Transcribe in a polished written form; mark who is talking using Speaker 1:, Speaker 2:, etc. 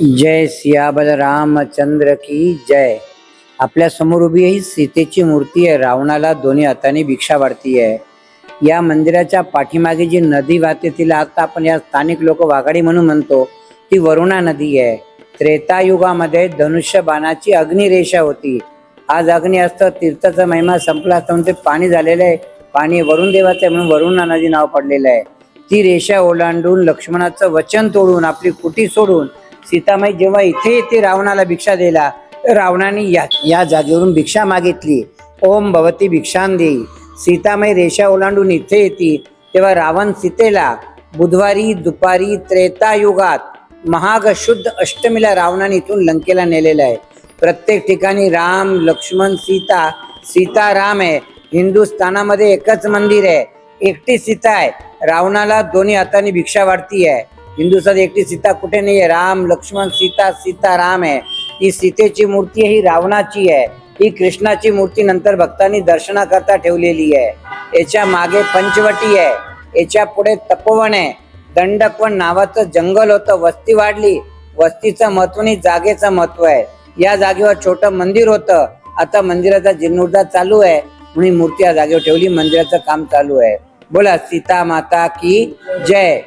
Speaker 1: जय सिया बलरामचंद्र की जय. आपल्या समोर उभी ही सीतेची मूर्ती आहे. रावणाला दोन्ही हाताने भिक्षा वाढती आहे. या मंदिराच्या पाठीमागे जी नदी वाहते तिला आता आपण या स्थानिक लोक वाघाडी म्हणून म्हणतो. ती वरुणा नदी आहे. त्रेतायुगामध्ये धनुष्य बाणाची अग्निरेषा होती. आज अग्नी असतं, तीर्थाचा महिमा संपला असता म्हणून ते पाणी झालेलं आहे. पाणी वरुण देवाचं आहे म्हणून वरुणा नदी नाव पडलेलं आहे. ती रेषा ओलांडून लक्ष्मणाचं वचन तोडून आपली कुटी सोडून सीतामाई जेव्हा इथे येते रावणाला भिक्षा द्यायला, तर रावणाने या जागेवरून भिक्षा मागितली. ओम भवती भिक्षां देई. सीतामाई रेषा ओलांडून इथे येते तेव्हा रावण सीतेला बुधवारी दुपारी त्रेतायुगात महाग शुद्ध अष्टमीला रावणाने इथून लंकेला नेलेलं आहे. प्रत्येक ठिकाणी राम लक्ष्मण सीता सीता राम आहे. हिंदुस्थानामध्ये एकच मंदिर आहे, एकटी सीता आहे. रावणाला दोन्ही हाताने भिक्षा वाढती आहे. हिंदुस्थान एकटी सीता कुठे नाही आहे. राम लक्ष्मण सीता सीता राम आहे. ही सीतेची मूर्ती ही रावणाची आहे. ही कृष्णाची मूर्ती नंतर भक्तांनी दर्शनाकरता ठेवलेली आहे. याच्या मागे पंचवटी आहे. याच्या पुढे तपोवन आहे. दंडकवन नावाचं जंगल होतं. वस्ती वाढली. वस्तीचं महत्व आणि जागेचं महत्व आहे. या जागेवर छोटं मंदिर होतं. आता मंदिराचा जीर्णोद्धार चालू आहे म्हणून मूर्ती या जागेवर ठेवली. मंदिराचं काम चालू आहे. बोला सीता माता की जय.